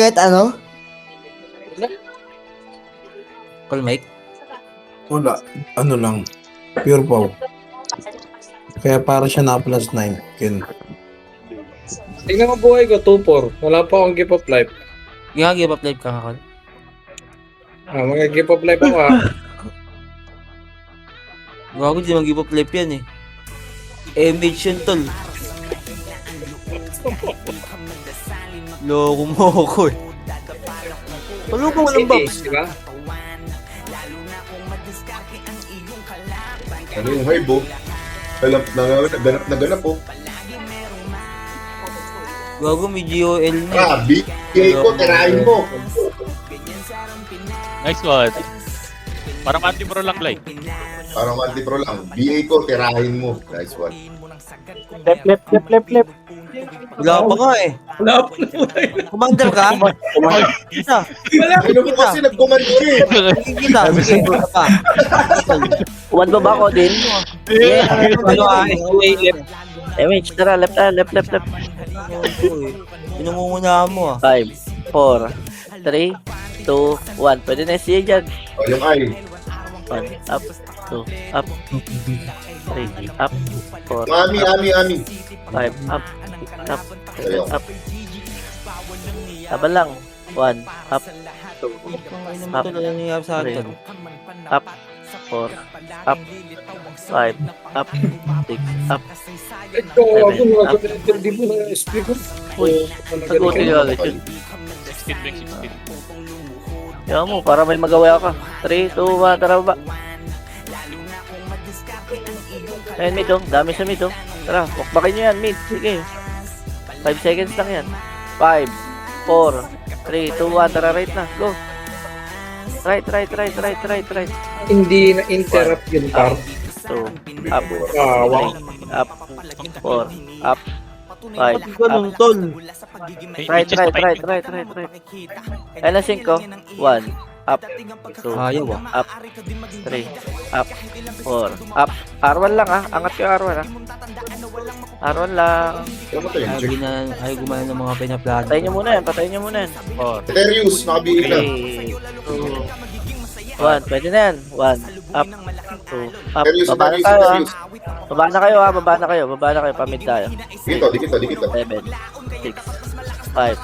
kahit ano? Call Mike? Wala. Ano lang. Pure pow. Kaya para siya na plus 9. Ken. Tingnan mo buhay ko, 2-4. Wala pa akong gift of life. Give up live ka nga, Call. Mga gift of life ako Gago, di mag-give up live yan MH yun, tol. Loko mo ako Wala ba walang box? Diba? Ano yung hype, oh? Ganap na ganap, oh. Gago, may GOL na. BA ko, tirahin mo. Nice one. Parang anti-pro lang, Blay. Parang anti-pro lang. BA ko, tirahin mo. Nice one. Lep. Wala pa nga Wala pa Commander ka? Isa. Ano mo kasi nag-command ko eh. Kita. Wala pa. One ba ba ako din? Left. MH, tara, left. Pinangungunahan mo 5, 4, 3, 2, 1. Pwede na siya dyan. O, yung ay. 1, up, 2, up, 3, up, 4, Ami. 5, up, Ayaw. up. Laban lang. 1, up, 2, Up. Nangyayari sa atin. up, 4, up, 5, up, 6, up. Ito, ako hindi mo na explain ko. Uy, sagutin nyo agad yun. 16 back, 16. Yaw mo, para may magawa ka. 3, 2, 1, tara ba? Ayan, mid oh. Dami sa mid oh. Tara, wakbakin nyo yan, mid. Sige. 5 seconds lang yan. 5, 4, 3, 2, 1. Tara, right na. Go. Right. Hindi na interrupt yung part. 2, up, Wow. 3, up, 4, up, 5, up. Ganun, tol. Right. Ayan na 5. 1, up, 2, Ayaw up, 3, up, 4, up. R1 lang angat kayo R1 R1 lang. Ano to yun? Check. Ayaw gumana ng mga pinaplano. Patayin nyo muna yan. 4, Eterius, naka-BA na. 3, 2, 1. Pwede na yan. 1, up, 2, up. Eterius, Baba na Eterius, tayo Eterius. Baba na kayo. Pamid tayo. Dikit. 7, 6, 5,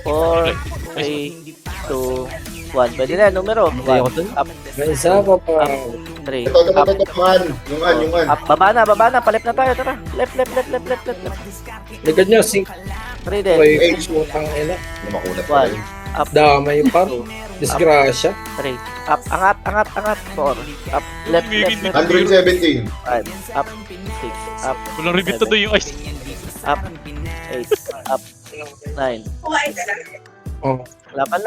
4, 3, 2, 1. Pwede na yan. Numero. 1, up, May isa pa pa. 3, Ito, up, yung an. up. Baba na. Palip na tayo. Tara. Left. Likod nyo, 5 3 din. H mo tang ina. Makunat pa 1, yun. up, Damay yung part. Disgrasya. 3, up, angat, 4, up, left, 117. 5, up, 6, up, Walang repeat to do yung ice. up, 8, up, 9. Oh. Laban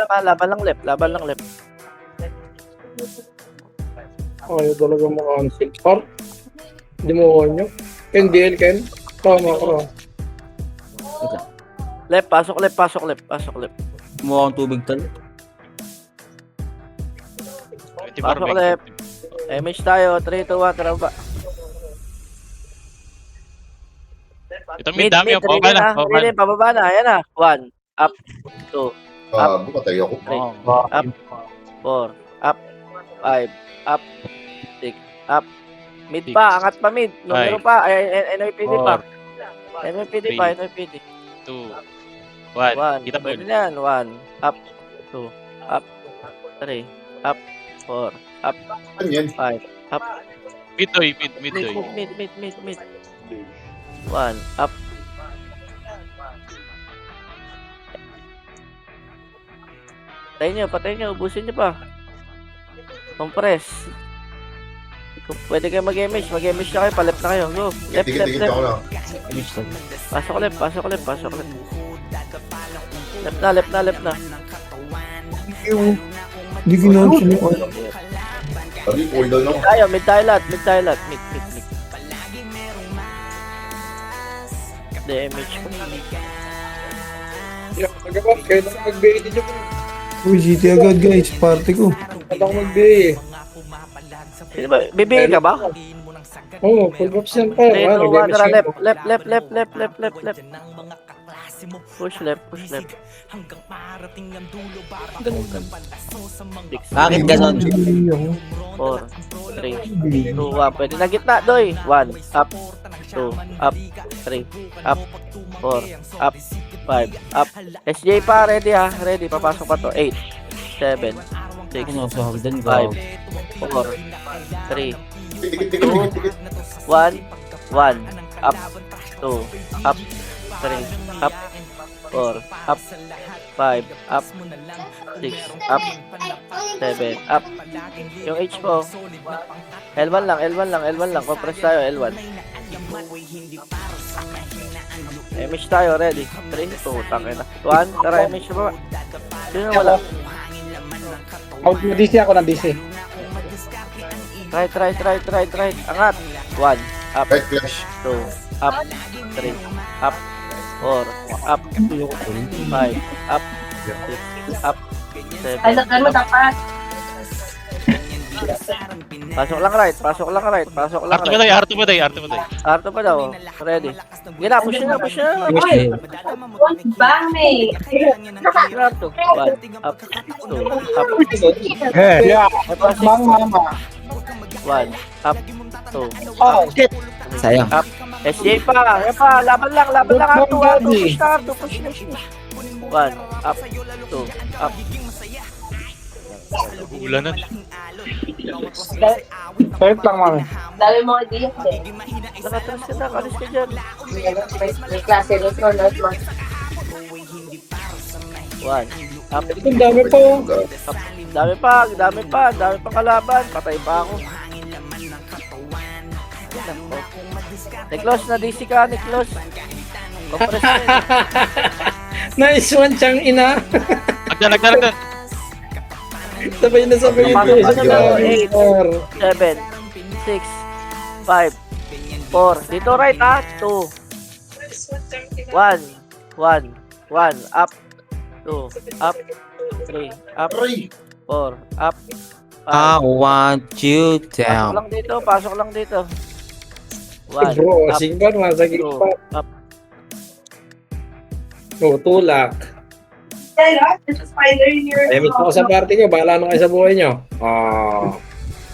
lang left. Ayaw talaga maka-cancel. Part. Hindi mo nyo. Ken. Tama ka. Left, pasok left. Kumuha akong tubig, tol. Pasok left. MH tayo, 3, 2, 1, tara ba? Ito may dami yung pababa na. Pababa na, ayan na. 1, up, 2, Patay ako. 3, up, 4, up, 5, up, 6, up. Mid pa, angat pa mid. Numero pa, NYPD pa. NYPD. 2, 1. 1, Kita mo pwede yun. na yan. 1, up, 2, up, 3, up, 4, up, Ano yan? 5, up, Mid-doy. mid. 1, up. Patayin nyo, ubusin nyo pa. Compress. Pwede kayo mag-MH na kayo, palep na kayo. Go, left. Dikit ako lang. Pasok left. Left na. Hindi ginawa siya yung ano. Sabi, cooldown ako. Mid tayo lahat. Mid. DMH ko. Nagabang, kayo na mag-BA din nyo. Uy, GT agad guys. Party ko. Ba't ako mag-BA Sino ba? Bibigay ka ba? Oo, full box yan pa. 3, 2, 1, tara left. Push left, push left. Bakit ganon? 4, 3, 2, 1. Pwede na gitna, Doy. 1, up, 2, up, 3, up, 4, up, 5, up. SJ pa, ready ha. Ready, papasok pa to. 8, 7, 6, Ano sa hagdan 5, ko? 4, 3, Dikit. 1, 1, up, 2, up, 3, up, 4, up, 5, up, 6, up, 7, up. Yung H po, L1 lang, L1 lang, L1 lang. Compress tayo, L1. Image tayo, ready. 3, 2, tangin na. 1, tara, image na ba? Sino na wala? DC ako ng DC. Try. Angat. 1, up, Right flash. 2, up, 3, up, 4, up, 5, up, 6, up, 7. Ay, mo dapat. Pasok lang right. Arto ba tayo? Arto pa daw. Ready. Gina, push na. Bang, may. Arto. 1, up, 2, up, Yeah. Bang, mama. 1, up, 2, Oh, shit. Sayang. up. SJ pa. Laban lang. Arto. Push. 1, up, 2, up. Ulanan. Start lang, mami. Dami mo idea eh. Nakatras ka na. Alis ka dyan. May klase rin ko, not one. 1, up, Ang dami po. up. Dami pa kalaban. Patay pa ako. Niklos, na DC ka, Niklos. Compress na yun. Nice one, Chang ina. Nagdan. Sabay na. Pasok na daw. 8, 4. 7, 6, 5, 4. Dito right ha. 2, 1, up, 2, up, 3, up, Aray! 4, up, 5. I want you down. Pasok lang dito. 1, Bro, up, singban, masagig 2, pa. up. Oh, tulak. There's a spider in your Ay, meet ako sa party ko. Bahala na kayo sa buhay nyo.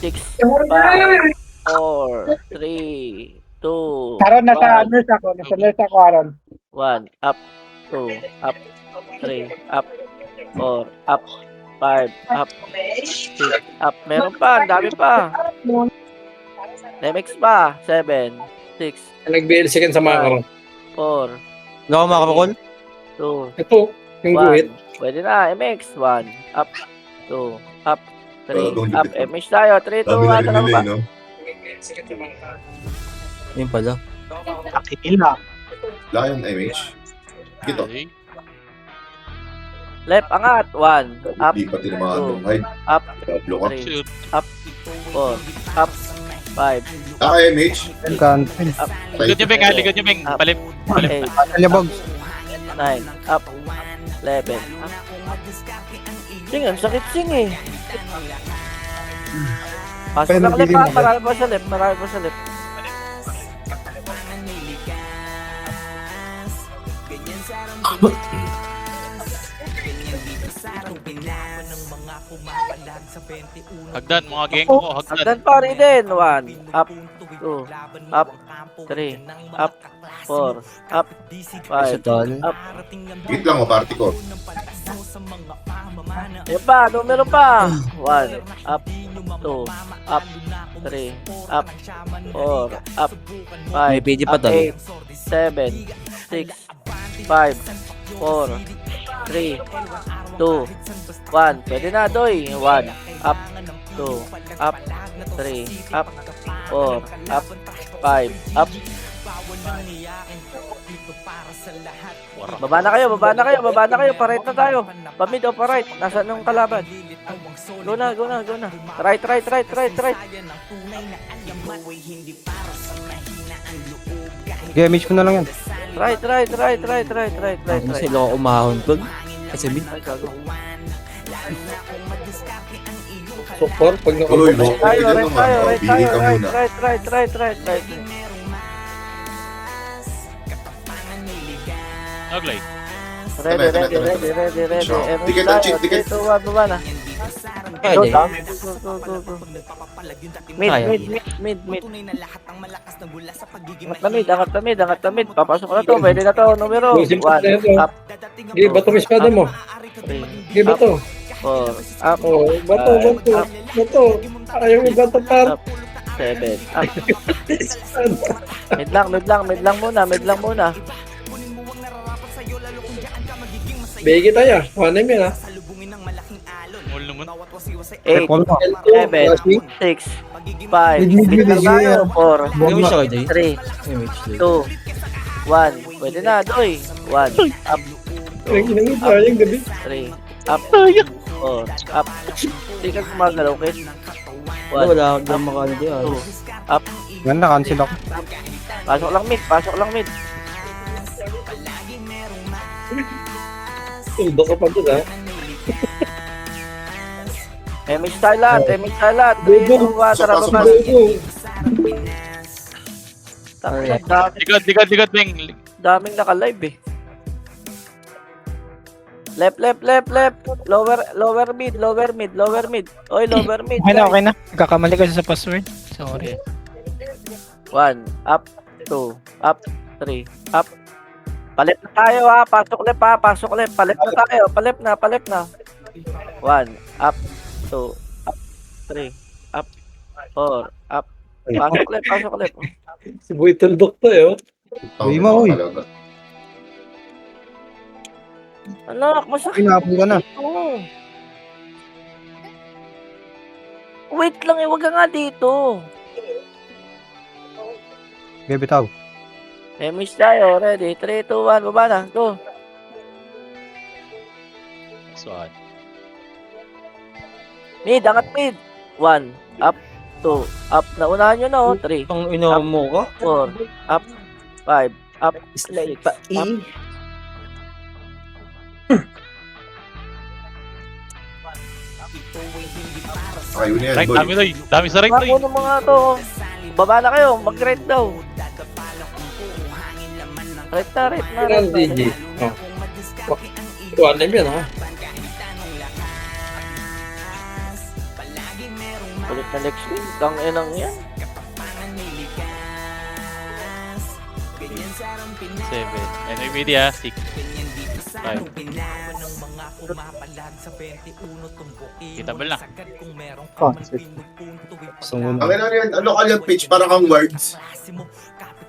6, 5, 4, 3, 2, Aron, nasa nurse ako, Aron. 1, up, 2, up, 3, up, 4, up, 5, up, 6, up. Meron pa, ang dami pa. Nemex pa, 7, 6, Nag-BLC kan sa mga karon. 4, Ano ako makapakol? 2, Ito, yung guhit. 1. Pwede na, MX. 1, up, 2, up, 3, Don't up. dikit. MX tayo, 3, 2, Dami 1, na tara rin ba? no? Yun pala. Wala yung MH. Dito. Left, angat. 1, up, Hindi pa tinamaan ng hide. up, Tablo ka. 3, Shoot. up, 4, up, 5, MH. up, Likod nyo, Beng. Palip. 8, 9, up, 11, up. Sing, ang sakit sing eh. Pasok lang left ha, marami pa sa left. Hagdan, mga geng ko. Hagdan. Hagdan pa rin din. 1, up, 2, up, 3, up, 4, up, 5, tol. up. Hit lang o party ko. Yan pa, numero pa. 1, up, 2, up, 3, up, 4, up, 5, May pwede pa, up, tol. 8, 7, 6, 5, 4, 3, 2, 1. Pwede na, Doy. 1, up, 2, up, 3, up, 4, up, 5, up. Baba na kayo. Pa-right na tayo. Pa-mid o pa-right. Nasaan yung kalaban? Go na. Right. Damage ko na lang yan. Right. Ano sila ako umahon tol? Kasi min. Ay, gago. Support, pag Tuloy nakuha. mo. Tayo, Pwede right naman. tayo. Bili ka muna. Right. Naglay. Ready, ready. Sure. MH Dikit tayo. ang chip, dikit. 3, 2, 1, baba na. Kaya Go, din. down. Go. Mid. Kaya. Angat na mid. Papasok na to, pwede na to. Numero. Losing 1, pa na ito. up, Sige, bato mo espada mo. 3, Sige, bato. 4, up, Oh, bato. Ayaw mo bato par. up, 7, up. Mid lang muna. Bigay tayo. One name yan ha. Mall naman. 8, Triple mo. 7, 6, 5, mid lang tayo. 4, Gamit siya kayo, Day. 3, Image, Day. 2, 1. Pwede na, Doy. 1, up, Ang inang ito. Ayang gabi. 3, up, 4, up. Hindi ka gumagalaw, Kit. 1, Wala akong makano di ah. 2, up. Ganda, cancel ako. Pasok lang mid. Tuldo ka pa doon ha. MH tayo lahat. 3, 2, 1, tara Pasok, baba. Go. Digat, Beng. Daming naka-live eh. Left. Lower mid. Oy, lower mid. Okay na. Kakamali kasi sa password. Sorry. 1, up, 2, up, 3, up. Palit na tayo ha. Pasok left. Palit na tayo. Palit na. 1, up, 2, up, 3, up, 4, up. Pasok left. Si Boy tuldok to eh. Uy, ma, uy. Talaga. Anak, masakit. Pinapon ka na. Oo. Wait lang eh. Wag ka nga dito. Bibitaw. Miss tayo. Ready? 3, 2, 1. Baba na. Go. Saan? Angat mid. 1, up, 2, up. Naunahan nyo na oh. 3, Ang ina mo ka? 4, up, 5, up, 6, up. Okay, yun yan, Right, boy. dami, Doy. Dami sa right, Doy. Ano mga to? Baba na kayo. Mag-right daw. Right na. Yan DJ. Oh. One name yan ha. Ulit na next week. Ang inang yan. 7. NY Media, 6. 5. Kitabal na. Sunod. Ang ina yan, local yung pitch, parang kang words.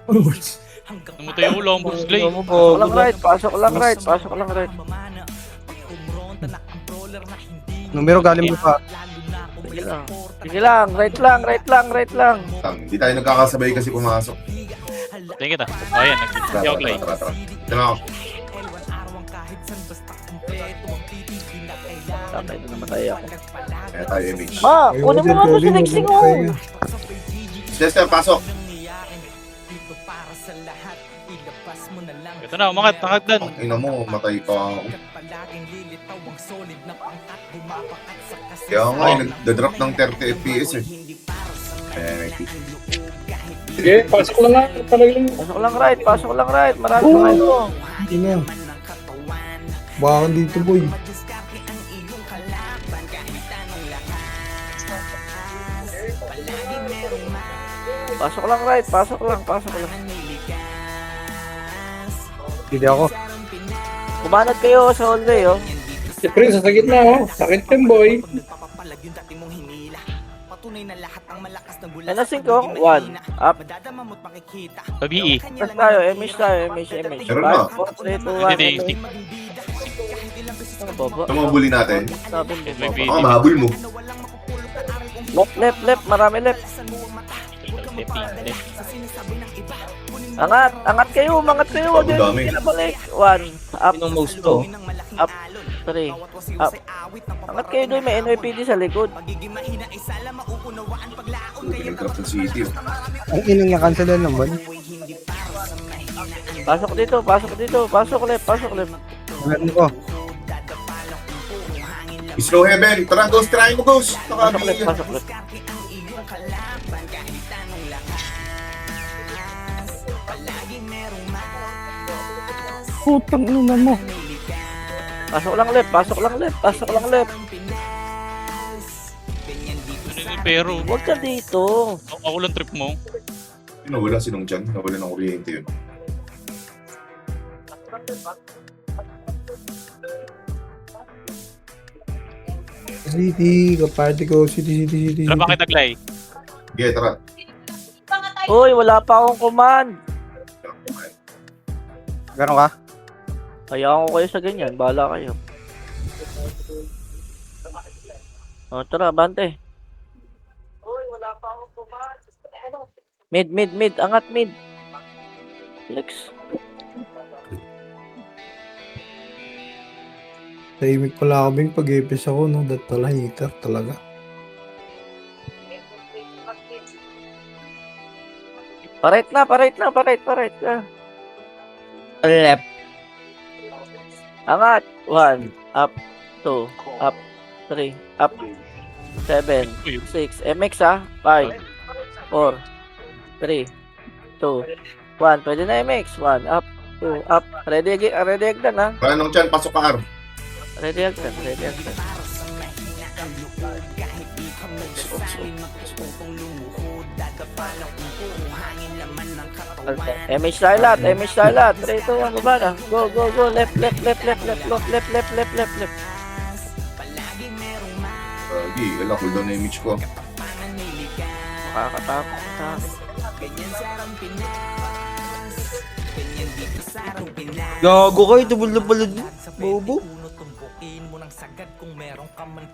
Namuto yung ulo, ang Bruce Clay. Pasok lang right. Numero galing mo pa. Sige lang. Right lang. Hindi tayo nagkakasabay kasi pumasok. Tingin kita. O, ayan. Nag-yoglay. Tara. Tara ako. Tatay na namatay ako. Kaya tayo image. Kunin mo nga to si Nexing mo. Chester, pasok. Ito na, umangat. Hagdan. Ang ina mo, matay pa ako. Kaya nga, nagda-drop ng 30 FPS eh. Kaya Sige, pasok lang nga. Pasok lang right. Marami pa kayo. Hindi na. Baka dito, boy. Pasok lang right. Hindi ako. Kumanat kayo sa hallway oh. Si Prince sa gitna oh. Sakit yung boy. Ano 5? 1, up. Pabi. Press tayo. MH. Meron na. 5, 4, 3, 2, 1. Hindi, hindi. Ano baba? ito mga bully natin. Sabi mo NY baba. Baka mahabol mo. Left. Marami left. Angat kayo. Wag Ang dami. yung balik. 1, up, Sinong mouse to? up, 3, up. Angat kayo doon. May NYPD sa likod. Pinag-drop ng city. Ang inang niya cancelan naman. Pasok dito. Pasok left. Alam ko. Slow heaven. Tara, ghost. Try mo, ghost. Pasok left. Putang ina mo. Pasok lang left, pasok lang left, pasok lang left. Ano yung pero? Huwag ka dito. Ako lang trip mo. Nawala sinong dyan. Nawala ng kuryente yun. City, kaparty ko. City. Tara, bakit taglay? Sige, tara. Uy, wala pa akong command. Meron ka? Hayaan ko kayo sa ganyan, bahala kayo. O, tara, bante. Mid, angat mid. Flex. Tahimik pala ako Bing pag-epis ako, no? Dat pala, hater talaga. Parait na. Left. Angat. 1, up, 2, up, 3, up, 7, 6, MX 5, 4, 3, 2, 1. Pwede na MX. 1, up, 2, up. Ready agdan Paano dyan? Pasok ka, Ar. Ready agdan. MH Starlat. 3, 2, 1, baba na. Go. Left. Di, wala. Cooldown na image ko. Makakatakot. Gago kayo, tubol na pala din. Bobo.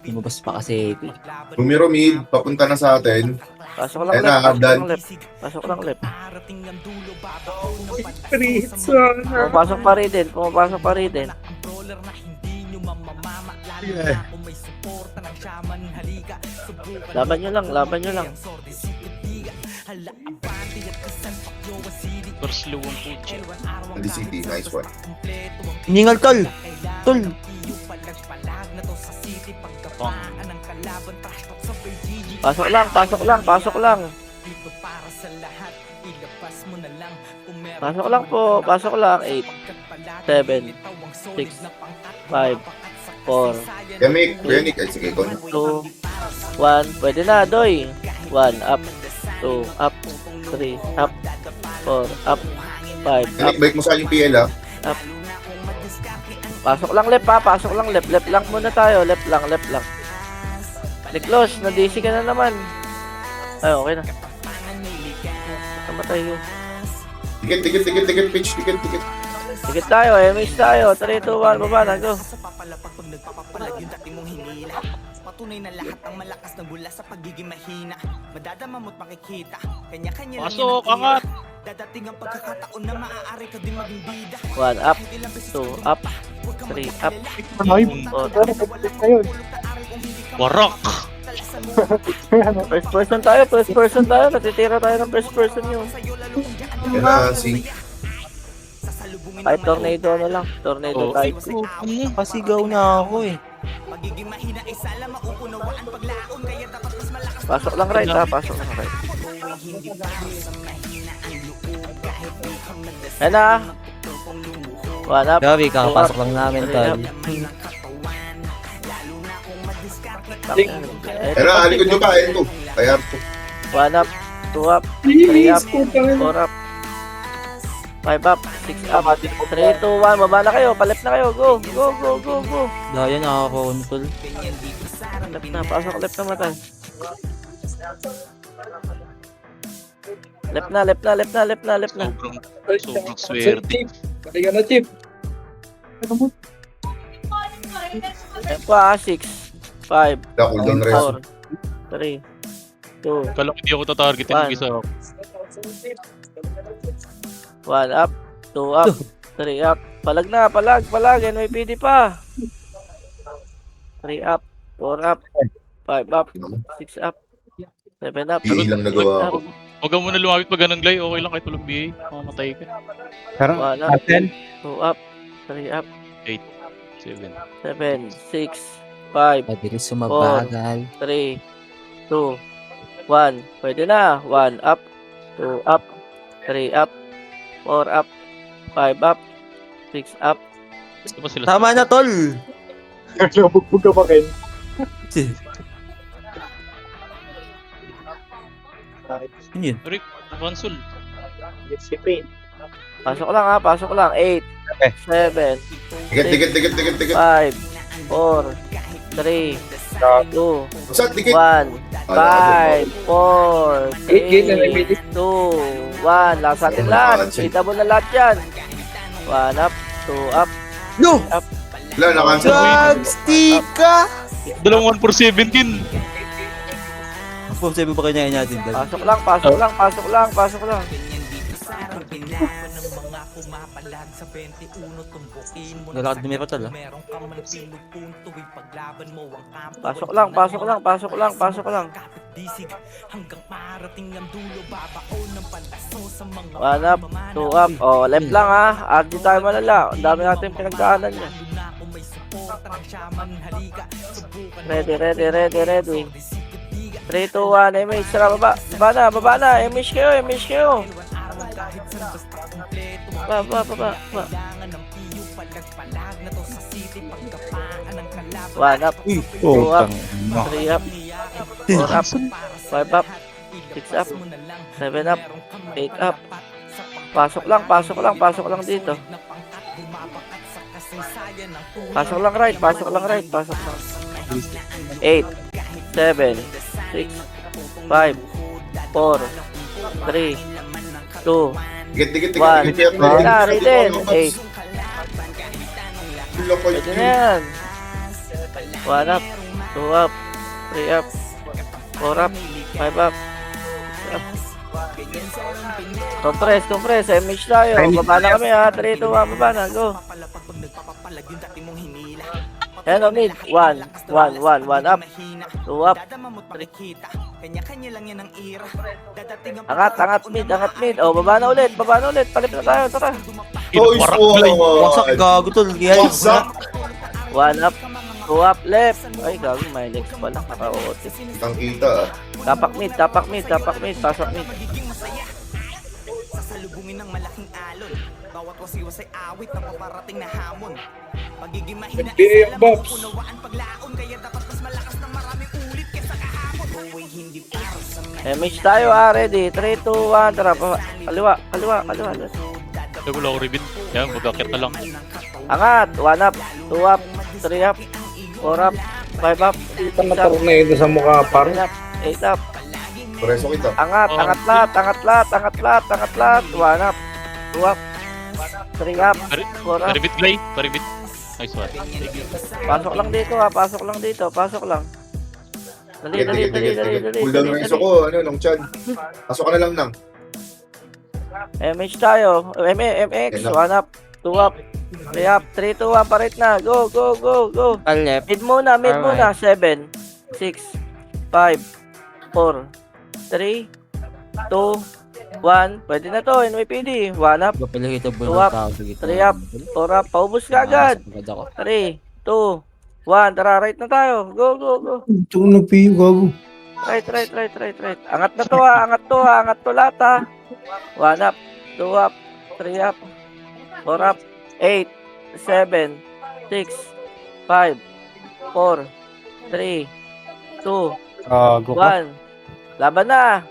Lumabas pa kasi AP. Bumiro mid, papunta na sa atin. Pasok lang Ayun na, Ardan. left. Pasok lang left. Pumapasok pa rin din. Laban nyo lang. First low ang puche. Andy City, nice one. Hiningal, tol. Tol. Pasok lang. Pasok lang po. 8, 7, 6, 5, 4, Yamik, Yannick. Ay, sige, kon. 2, 1. Pwede na, Doy. 1, up, 2, up, 3, up, 4, up, 5, up, Yannick, balik mo sa yung PL, ha? up. Pasok lang left. Left lang muna tayo. Left lang. Close, na-DC ka na naman. Ay, okay na. Namatay yun. Ticket, pitch, ticket. Tikit tayo, MH tayo. 3, 2, 1, baba na, go. Patunay na lahat ang malakas na gula sa pagiging mahina. Madadama mo't makikita. Kanya-kanya lang Pasok, yan ang angat. tira. Dadating ang pagkakataon na maaari ka din maging bida. 1, up, 2, up, 3, up, 4. Warak! First person tayo. Natitira tayo ng first person yun. Yan na, sync. Kahit tornado na lang. Tornado type. Pasigaw na ako eh. Pagiging mahina ay sala mauunawaan paglaon. Kaya dapat mas malakas. Pasok lang right. Yan na. 1 up. Gabi, two up, kakapasok lang namin, three tol. up. Pero, alikod nyo pa, N2. Kaya, 1 up, 2 up, 3 up, 4 up, 5 up, 6 up, 3, 2, 1, baba na kayo, palep na kayo, go. Daya nakaka-control. Left na, pasok left na matan. Left na. Sobrang swerte. Kaya na, Chief. Ayan pa, 6, 5, wala, cooldown rest. 4, 3, 2, Kala ko hindi ako tatargetin ng isa. 1 up, 2 up, 3 up. Palag. NYPD pa. 3 up, 4 up, 5 up, 6 up, 7 up. BA lang nagawa ko. Huwag ka muna lumapit pag ganun, Glay. Okay lang kahit walang BA. Mamatay ka. Meron? 1 up, 2 up, 3 up, 7. 7, 6, 5, Mabilis sumabagal. 3, 2, 1. Pwede na. 1 up, 2 up, 3 up, 4 up, 5 up, 6 up, Ito pa sila. Tama na, tol. Nabugbog ka pa, Ken. Yun yun. Rick, console. Si Pain. Pasok lang ha, pasok lang. 8, 7, Dikit. 5, 4, 3, 2, Saan? Dikit. 1, 5, 4, 3, 2, 1. Lakas natin lahat. Hitable na lahat yan. 1 up, 2 up, No! Wala, na-cancel. Gagstika! Dalawang 1 for 17. Kung sabi ba kanya natin, tol? pasok lang, pasok lang, pasok lang, pasok lang. Lalakad na meron, tol, ah. Pasok lang, pasok lang, pasok lang, pasok lang. 1 up, 2 up. Oh, left lang ha. At di tayo malala. Ang dami natin pinagdaanan niya. Ready. 3, 2, 1, MH, tara, baba na, MH kayo. Baba. 1 up, 2 up, 3 up, 4 up, 5 up, 6 up, 7 up, 8 up. Pasok lang dito. Pasok lang right. 8, 7, 6, 5, 4, 3, 2, Dikit. 1. Ready. 8. Pwede na yan. 1 up, 2 up, 3 up, 4 up, 5 up, 6 up. Compress, MH tayo. Baba na kami ha. 3, 2, 1, baba na. Go. Hello, mid. 1 up, 2 up, 3. Angat mid. Oh, baba na ulit. Palit na tayo, tara. Wasak, gago, tol. Wasak. 1 up, 2 up, left. Ay, gago, may legs pala. Naka-OT. Kitang kita. Tapak mid. Pasok mid. Sasalubungin ng malaking alon. Bawat wasiwas ay awit ng paparating na hamon. Pagiging mahina NBA ay Box. punawaan paglaon. Kaya dapat mas malakas ng maraming ulit kesa kahapon. Uy, hindi para sa MH tayo ha, ready. 3, 2, 1, tara. Kaliwa. Wala ako ribbon. Yan, mag-akit na lang. Angat. 1 up, 2 up, 3 up, 4 up, 5 up, 6 Ang up, tornado sa mukha, par. 7 up, 8 up. Preso kita. Angat lahat. 1 up, 2 up, 3 up, 4 up. Paribit, Glay. Paribit. Nice one. Pasok lang dito. Dali. Pull down reso ko, long chan. Pasok ka na lang nang. MH tayo. MX. 1 up, 2 up, 3 up, 3, 2, 1, parit na. Go. Left. Mid muna. 7, 6, 5, 4, 3, 2, 1. Pwede na to, NYPD. 1 up, Kapalagita ba 2 up, 3 up, 4 up. Paubos ka agad. 3, 2, 1. Tara, right na tayo. Go. Ito ko nagpiyo, gago. Right. Angat na to ha. Angat to lahat ha. 1 up, 2 up, 3 up, 4 up, 8, 7, 6, 5, 4, 3, 2, 1. Laban na.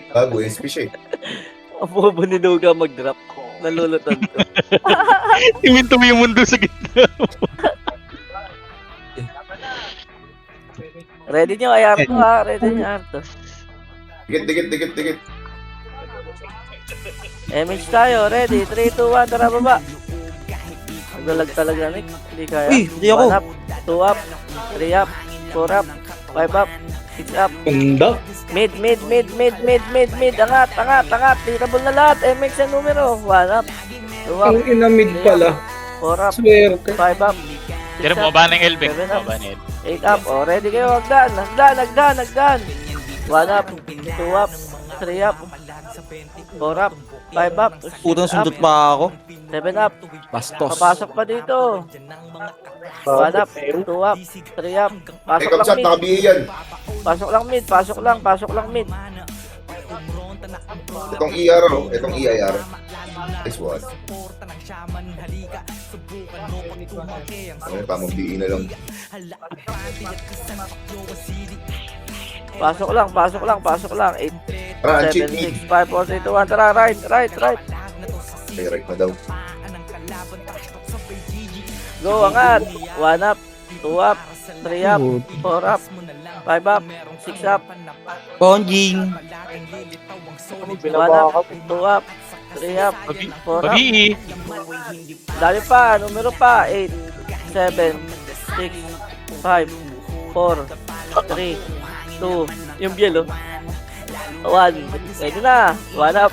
Bago, SP siya eh. Ang bobo ni Nuga mag-drop. Nalulutad ko. Iminto mo yung mundo sa gitna. Ready nyo, Ayarto ha. Ayarto. Dikit. MH tayo. Ready? 3, 2, 1. Tara, baba. Naglalag talaga, Nick. Hindi kaya. Uy, hindi ako. 1 up, 2 up, 3 up, 4 up, 5 up, 6 up. Ganda. Mid. Angat. Tirable na lahat. MX ang numero. 1 up, 2 up, Ang inamid pala. 4 up, Swerte. 5 up, Tira 6 mo up, ba ng Elbek? 7 up, Baba ng Elbek. 8 up. Oh, ready kayo. Hagdan. 1 up, 2 up, 3 up, 4 up, 5 up, 6 Putang up, sundot pa ako. 7 up. Bastos. Papasok pa dito. 1 up, 2 up, 3 up. Pasok lang Kapsat, mid. naka-BA yan. Pasok lang mid. Itong ER, itong EIR. Nice one. Ano pa, mag-BA na lang. Pasok lang, pasok lang, pasok lang. 8, Tara, 7, uncheck mid. 6, 5, 4, 3, 2, 1. Tara, right. Okay, right na daw. Go, angat. 1 up, 2 up, 3 up, 4 up, 5 up, 6 up, Ponjing. 1 up, 2 up, 3 up, 4 up. Babi! Dali pa, numero pa. 8, 7, 6, 5, 4, 3, 2, yung biel, 1. Ready na. 1 up,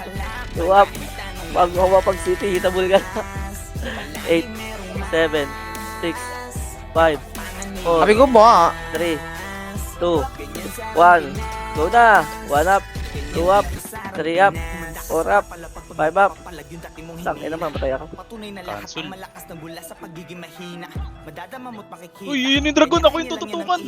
2 up. Pag humapag city, hitabul ka na. 8, 7, 6, 5, 4, Sabi ko ba? 3, 2, 1. Go na. 1 up, 2 up, 3 up, 4 up, 5 up. Tangin naman, matay ako. Cancel. Malakas na bula sa pagiging mahina. Madadama mo't makikita. Uy, yun yung dragon. Ako yung tututukan.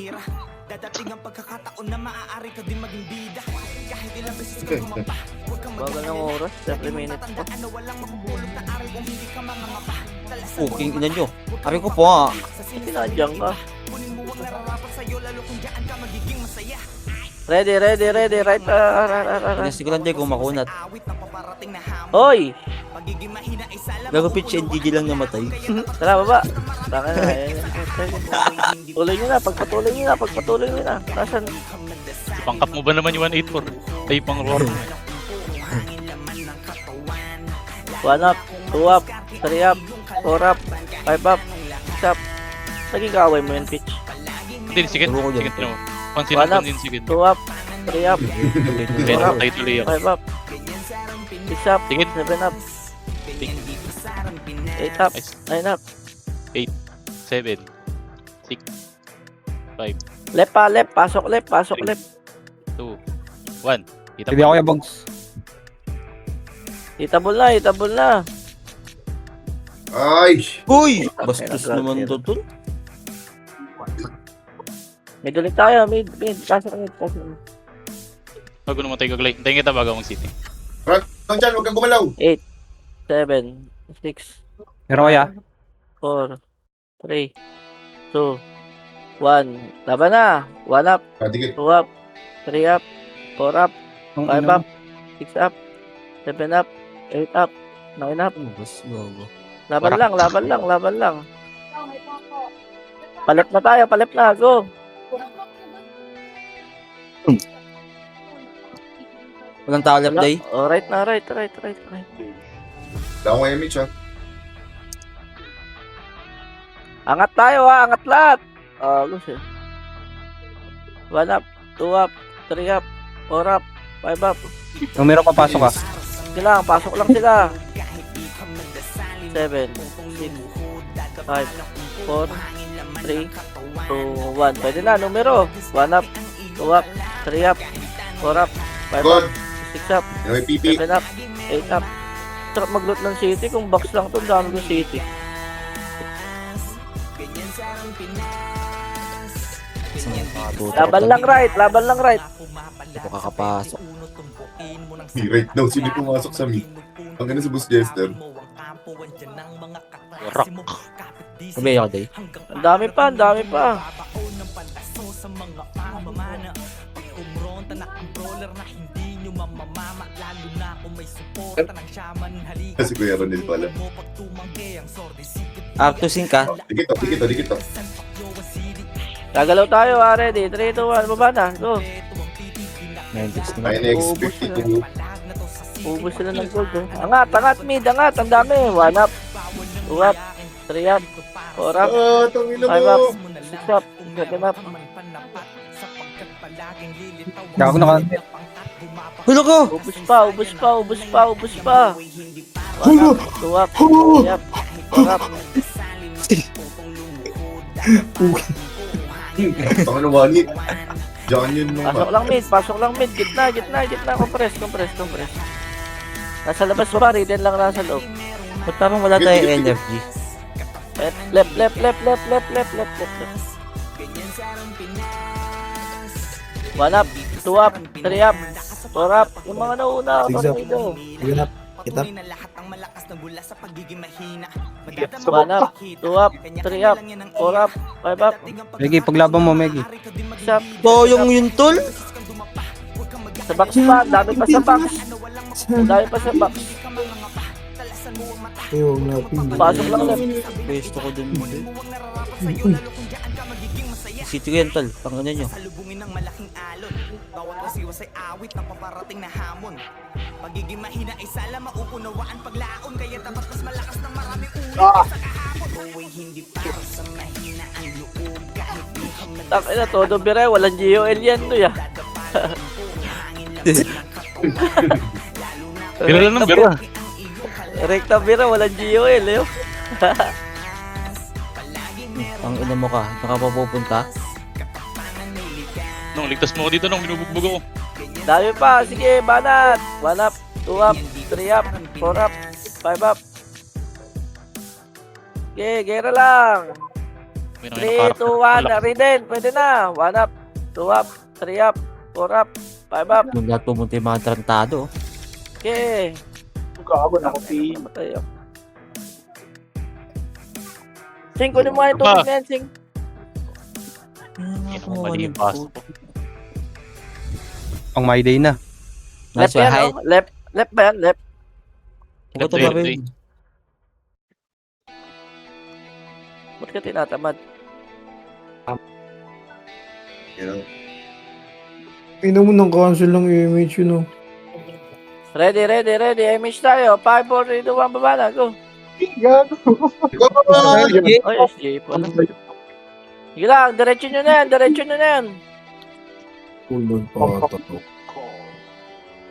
Dadating ang pagkakataon na maaari ka din maging bida. Kahit ilang beses ka gumapa, huwag kang Bagal ng oras, 7 minutes pa. tandaan na walang makubulog na araw kung hindi ka mangangapa. Puking ina nyo. Sabi ko po Sinadyan ka. Kunin mo ang nararapat sa'yo, lalo kung dyan ka magiging masaya. Ready. Right. Pinasi ko lang dyan kung makunat. Awit na paparating na hamon. Hoy! Pagiging mahina ay salam. Gago pitch and GG lang namatay. Tara, baba. Tara na. Tuloy nyo na. Pagpatuloy nyo na. Nasaan? Pangkap mo ba naman yung 184? Ay, pang roar. 1 up, 2 up, 3 up, 4 up, 5 up, 6 up. Naging kaaway mo yun, pitch. Hindi, sige. Turo ko dyan. Sige, mo. Pansin 1 up, din, sige. 2 up, 3 up, Pero tayo tuloy ako. 5 up, 6 up, Sige. 7 up, 8 up, 9 up. 7, 6, 5, Left pa, left. Pasok left. 2, 1. Kita Hindi ako yung bogs. Itabol na. Ay! Uy! Bastos naman to tol. Mid ulit tayo, mid. Pasok. Bago naman tayo gaglay. Hintayin kita bago mag-city. Front dyan, huwag kang gumalaw. 8, 7, 6, Pero kaya, 4, 3, 2, 1. Laban na. 1 up, Dikit. 2 up, 3 up, 4 up, 5 up, 6 up, 7 up, 8 up, 9 up. Bas, gago. Laban lang. Palep na tayo, go. Walang tao left day. Oh, right. Wala akong MH ha. Angat tayo angat lahat. Gusto. 1 up, 2 up, 3 up, 4 up, 5 up. numero papasok ka. Pasok lang sila. 7, 6, 5, 4, 3, 2, 1. Pwede na, numero. 1 up, 2 up, 3 up, 4 up, 5 up, God, 6 up, ano may PP? 7 up, 8 up. Sarap mag-loot ng city. Kung box lang to, dami ng city. Laban lang right. Hindi ko kakapasok. Right now, sino pumasok sa mid? Ang ganda sa Boss Jester. Rock. Sabi ako day. Ang dami pa. Kasi Kuya Ronel pala. Up to sync ka. Dikit to. Gagalaw tayo, ready. 3, 2, 1, baba na. Go. 96 na. Kaya next 52. Ubus sila ng gold. Angat, mid. Ang dami. 1 up, 2 up, 3 up, 4 up, Tangina 5 up, mo! 6 up, 7 up. Gago na ka. Hulo ko! Ubus pa. 1 up, 2 up, 3 up, 4 up. Tangina mo, Wani. Diyan yun mo. Pasok lang mid. Gitna. Compress. Nasa labas pa, Raiden lang nasa loob. Ba't parang wala tayong energy? Left. 1 up, 2 up, 3 up, 4 up. Yung mga nauna, Six up. tornado. 7 up. Kita. Patunay na lahat ng malakas ng bula sa pagiging mahina. One up, 2 up, 3 up, 4 up, 5 up. Megi, paglaban mo, Megi. Shop. Boyong yun, tol. Sa box pa, dami pa sa box. Dami pa sa box. Eh, huwag na pili. Pasok lang left. Pwesto ko dun. City ko yan, tol. Pangalan nyo. Salubungin ng malaking alon. Bawat wasiwas ay awit ng paparating na hamon. Pagiging mahina ay sala mauunawaan paglaon. Kaya dapat mas malakas ng maraming ulit sa kahapon. Buhay hindi para sa mahina ang loob. Kahit di ka man Takina, todo bire, walang GOL yan to ya. Bira lang ng bira. Rekta bire, walang GOL eh. Ang ina mo ka. Nakapapupunta. Nung ligtas mo ako dito nung binubugbog ako. Dami pa, sige, banat. 1 up, 2 up, 3 up, 4 up, 5 up. Sige, gera lang. May nang 3, 2, 1, Riden, pwede na. 1 up, 2 up, 3 up, 4 up, 5 up. Nung lahat pumunta yung mga tarantado. Okay. Gabo na ko, P. Matay ako. Sing, kunin mo nga yung tubig na yan, Sing. Hindi ako mali yung pass. Pang my day na. Left Nasa yan, height. no? Left. Left ba yan? Left. Ito ba Left, rin? Ba't ka tinatamad? Tingnan mo ng cancel ng image yun, oh. Ready, ready, ready. Image tayo. 5, 4, 3, 2, 1, baba na. Go. Oy, SJ pala. Sige lang, diretso nyo na yan. Diretso nyo na yan. Ulod pa ata to.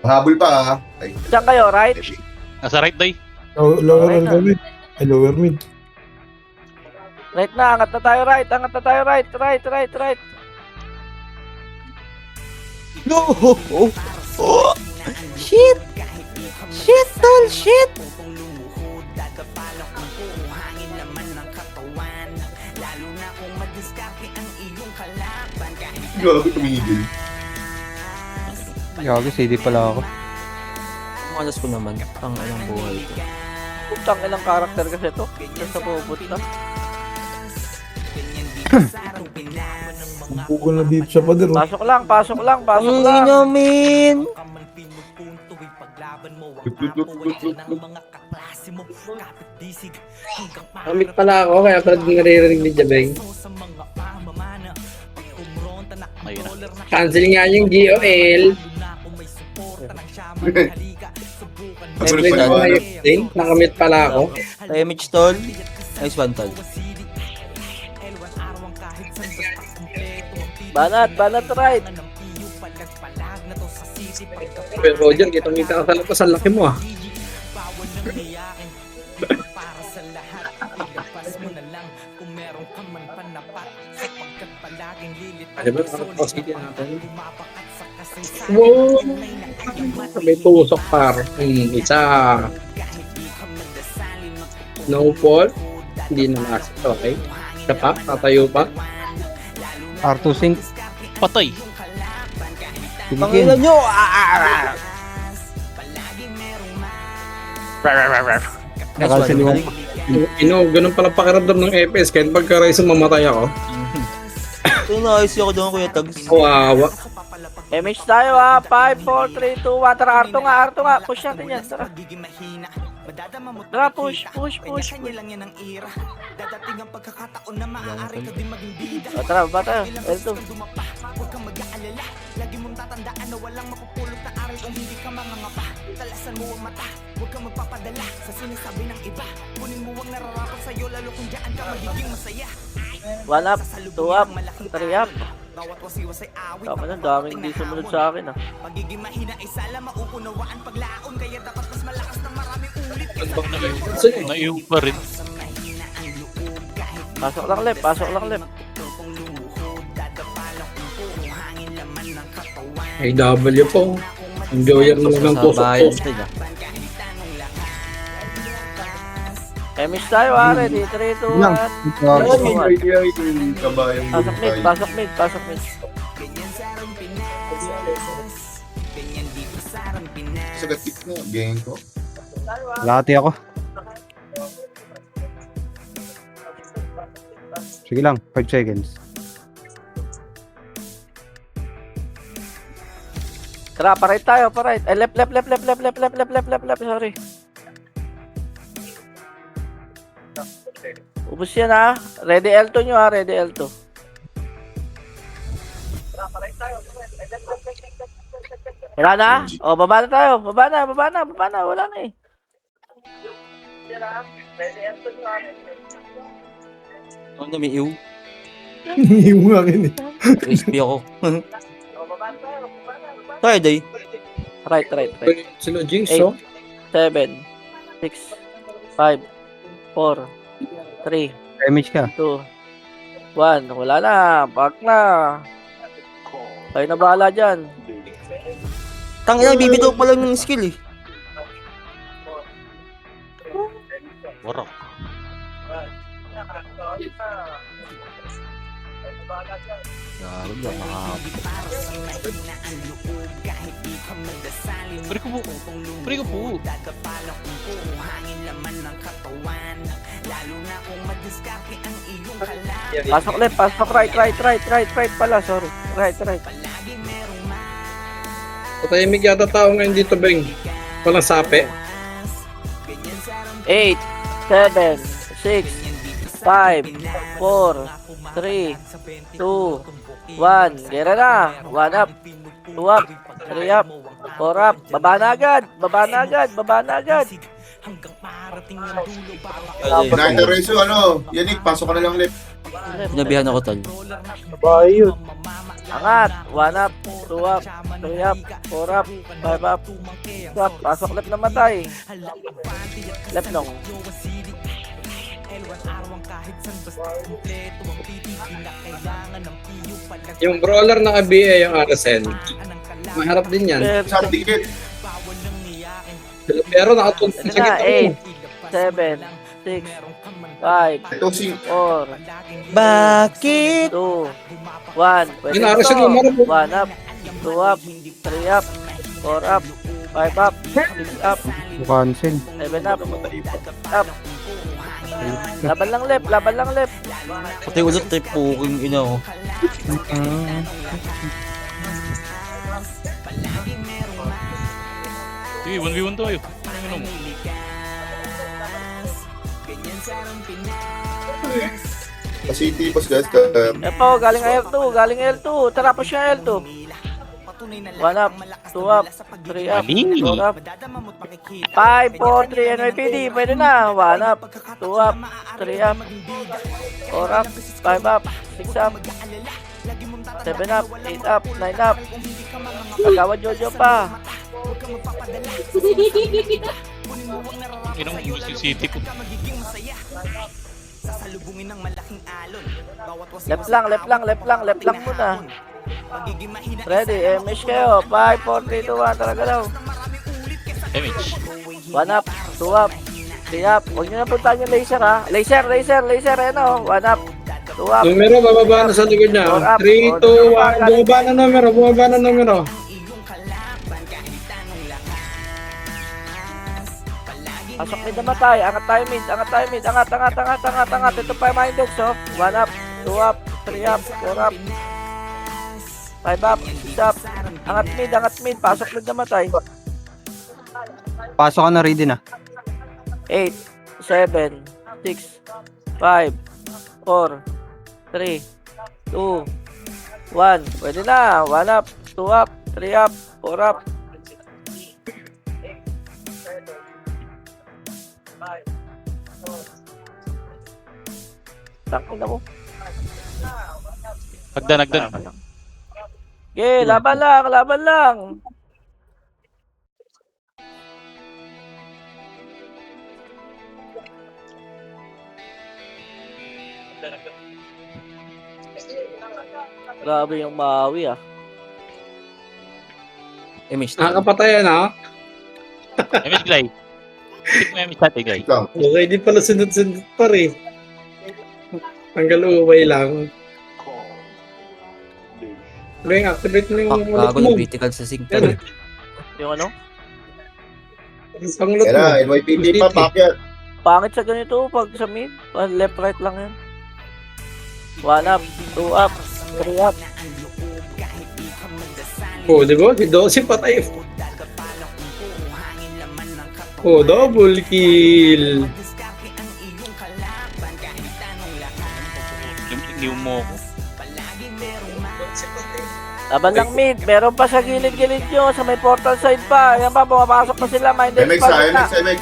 Habol pa ah. Ay, Saan kayo? Right? Nasa right day. Lower Okay na. kami. Ay, lower mid. Right na. Angat na tayo right. Angat na tayo right. Right, right, right. No! Oh! Oh! Shit! Shit, tol! Shit! grabe tumigil. Gago, CD pala ako. Ang alas ko naman. Ang anong buhay ko. Putang ilang karakter kasi to. Nasa pupunta. Bugol na dito sa pader, oh. Pasok lang, pasok lang, pasok Ang lang. inamin! Kamit pala ako, kaya pala naririnig ni Jabeng. Ayun na. Cancel nga yung GOL. Kasunod Every pa naman. Nakamit pala ako. Image, tol. Nice one, tol. Banat, banat right. Pero Roger, kitang-kita ka sa labas. Ang laki mo, ah. Ano ba? City natin. Wow! May tusok par. Isa. No fall. Hindi na last. Okay. Isa pa. Tatayo pa. R2 sync. Patay. Pangilan Tigil. nyo! Nakancel yung... Ganun pala pakiramdam ng FPS. Kahit pagka-rise mamatay ako. Ito na-ayos ako doon, Kuya Tags. Kawawa. Image tayo ha. 5, 4, 3, 2, 1. Tara, Arto nga, Arto nga. Push natin yan. Tara. Tara, push, push, push. lang yan ang ira. Dadating ang pagkakataon na maaari ka din maging bida. O, tara, baba tayo. L2. Huwag kang mag-aalala. Lagi mong tatandaan na walang mapupulot na aral kung hindi ka mangangapa. Talasan mo ang mata. Huwag kang magpapadala sa sinasabi ng iba. Kunin mo ang nararapat sa'yo lalo kung dyan ka magiging masaya. 1 up, 2 up, 3 up. Bawat wasiwas ay awit. Tama na, daming hindi sumunod sa akin ah. Pagiging mahina ay sala mauunawaan paglaon. Kaya dapat mas malakas ng maraming ulit. Naiyung pa rin. Pasok lang left, pasok lang left. Ay, W po. Enjoyer naman ng tusok bayan ko. sila. Image tayo ha. Ready, 3, 2, 1. Kabayang Pasok mid, pasok mid, pasok mid. Sa gatik na, gang ko. Lati ako. Sige lang, 5 seconds. Tara, pa-right tayo, pa-right. Eh, left, sorry. Ubus yan ha. Ready L2 nyo ha, ready L2. Wala na? O, baba na tayo. Baba na. Wala na eh. Ano na, may iw? Yung akin eh. Crispy ako. Friday. Right. Sila Jinx, 8, oh. 7, 6, 5, 4, 3, Damage ka. 2, 1. Wala na. Back na. Kayo na bahala dyan. Tangina, bibitaw pa lang ng skill eh. Warok. Grabe ba, Pre ko po. Pasok left, pasok right pala. Sorry. Right. Patahimik yata tao ngayon dito, Beng. Walang sape. 8, 7, 6, 5, 4, 3, 2, 1. Gera na. 1 up. 2 up. 3 up. 4 up. Baba na agad. United Reso, ano? Yannick, pasok ka na lang left. Sinabihan ako, tol. Bahay yun. Angat. 1 up. 2 up. 3 up. 4 up. 5 up. 6 up. Pasok left na matay. Left nong. Yung brawler ng ABA, yung RSN. Maharap din yan. Sa ticket. Pero nakatulog Ito sa na. gitna. 8, 7, 6, 5, Ito si... 4, Bakit? 2, 1. Pwede Yung RSN, ito. umarap. 1 up. 2 up. 3 up. 4 up. 5 up. 6 up. Cancel. 7 up. Up. Laban lang left. Pati ulit trip puking ina ko. Sige, 1v1 tayo. Ano mo? City, boss guys. Epo, galing L2. Tara, push yung L2. 1 up, 2 up, 3 up, 4 up, 5, 4, 3, NYPD, pwede na. 1 up, 2 up, 3 up, 4 up, 5 up, 6 up, 7 up, 8 up, 9 up. Pagkawa Jojo pa. Inang ubus yung city ko. Left lang muna. Ready, MH kayo. 5, 4, 3, 2, 1, talaga daw. Damage. 1 up, 2 up, 3 up. Huwag nyo na puntahan yung laser ha. Laser, ano. 1 up, 2 up. Numero, bababa na sa likod niya. 3, 2, 1. Bumaba na numero. Pasok mid naman tayo. Angat tayo mid. Angat. Ito pa yung Mindex, oh. 1 up, 2 up, 3 up, 4 up, 5 up, 6 up. Angat mid. Pasok mid naman tayo. Pasok ka na, ready na. 8, 7, 6, 5, 4, 3, 2, 1. Pwede na. 1 up, 2 up, 3 up, 4 up. Tangin na mo. Nagdan. Okay, laban lang. Grabe yung Maui ah. MH. Nakakapatayan ha. Damage glide. Pick mo yung stat glide. Lang. Okay, di pala sunod-sunod pa rin. Tanggal uway lang. Beng, activate mo yung Bago mo. na critical sa sync tol. Yung ano? Ang lot mo. Kaya NYPD pa, pakyat. Pangit sa ganito pag sa mid. Left right lang yan. 1 up, 2 up, 3 up. Oh, di ba? Si Dossi patay. Oh, double kill. Yung mo ko. Laban lang mid. Meron pa sa gilid-gilid nyo. Sa may portal side pa. Yan pa, bumapasok pa sila. Mind X MX pa. ha, MX.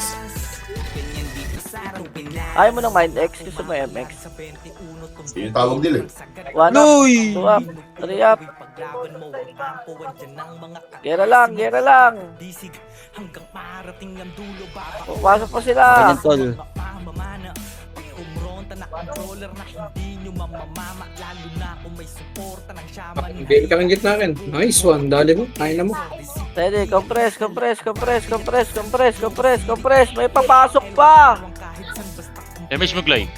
Ayaw mo ng Mind X. Gusto mo MX. Yun yung tawag nila eh. 1 up, 2 up, 3 up. Gera lang. Pasok pa sila. Ganyan, tol. Game ka ng gitna akin. Nice one. Dali mo. Kaya na mo. Ready, compress. May papasok pa. Damage Muglay.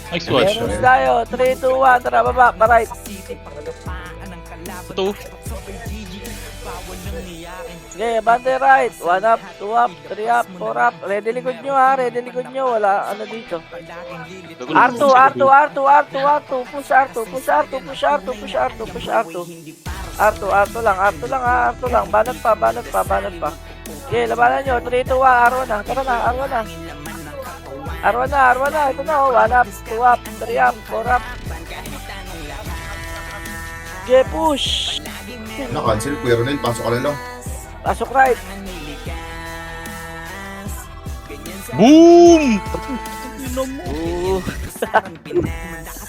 Nice one. Meron tayo. 3, 2, 1. Tara, baba. Right. Ito. Okay, bante right. 1 up, 2 up, 3 up, 4 up. Ready likod nyo ha. Wala ano dito. R2. Push R2 lang ha. Banat pa. Okay, labanan nyo. 3, 2, 1. R1 na. Tara na, R1 na. Ito na oh. 1 up, 2 up, 3 up, 4 up. Okay, push. Na-cancel, Kuya Ronel, pasok ka na lang. Pasok right. Boom!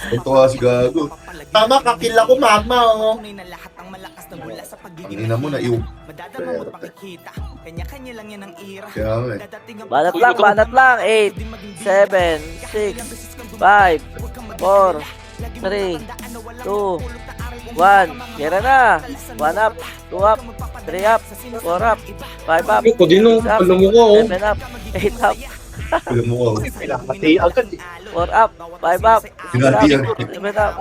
Tuntua si Gago. Tama, kakil ako, mama, oh. Panginin na mo na, yung. Kaya nga eh. Banat lang. 8, 7, 6, 5, 4, 3, 2, 1. Gera na. 1 up, 2 up, 3 up, 4 up, 5 up, Ako din oh. 6 up, Alam mo ko oh. 7 up, 8 up, Alam mo ko. 4 up, 5 up, 6 Sinati yan. up, 7 up,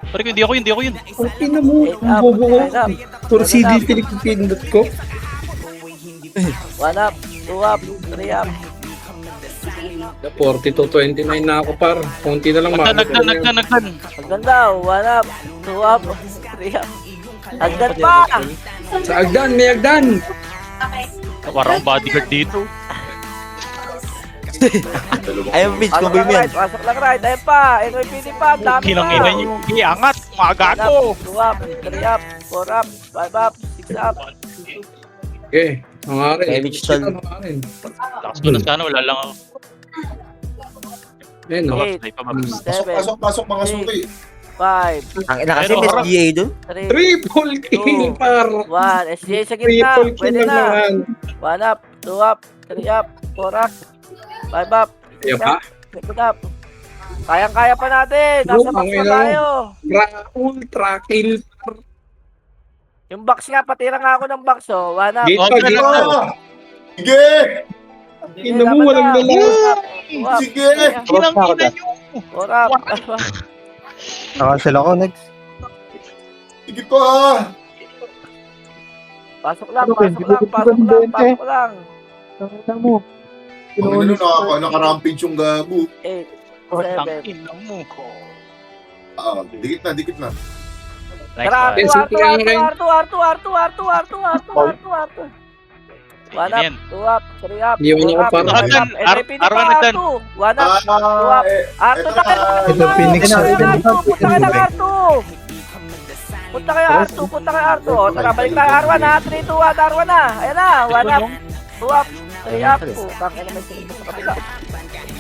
Pare ko, hindi ako yun. Okay na mo. 8 Ang up, bobo ko. 9 up, For CD pinipindot ko. 1 up, 2 up, 3 up. 40 to 29 na ako par. Konti na lang Nagdan. Hagdan daw. 1 up, 2 up, 3 up. Hagdan pa! Sa Agdan, may Agdan. Parang bodyguard dito. Ayun, bitch, cover mo yan. Pasok lang right. Ayun pa. NYPD pa. Dami pa. Kinangina nyo. Iangat. Mga 1 gago. up, 2 up, 3 up, 4 up, 5 up, 6 up. Okay. Nangarin. Damage tol. Nangarin. Lakas ko na sana. Wala lang ako. Eh no. 8, Ay, pababas. Pasok, mga suki. 5, Ang ina kasi Pero, may SGA doon. 3, Triple kill par. 1. SGA sa gitna. Triple kill Pwede lang na. naman. 1 up, 2 up, 3 up, 4 up, 5 up, Kaya pa. 6 up. Kayang-kaya pa natin. Nasa Bro, box ang na ina. tayo. Ultra kill. Yung box nga, patira nga ako ng box oh. 1 up. Gate Oh, pa, ganun gate na. pa. Sige! Ina mo, walang dala. Sige! Kinangina nyo. 4 up. Nakancel ako next. Sige pa! Pasok lang. Ang ina naka-rampage yung Gago. 8, 7. Tangina mo. Dikit na. Nice Tara, one. R2. 1 up, Yan. 2 up, 3 up, Hindi mo 4 up, parang- 5 up, NIPD pa, Arwan nagdan. 2, 1 up, 2 up, R2 Ito tayo, Ito, Phoenix. punta kayo ng R2. Punta kayo R2. O, tara, balik tayo R1 ha, 3, 2, 1, R1 na. Ayan na, 1 up, 2 up, 3 up, putang ina may sinibot sa kabila.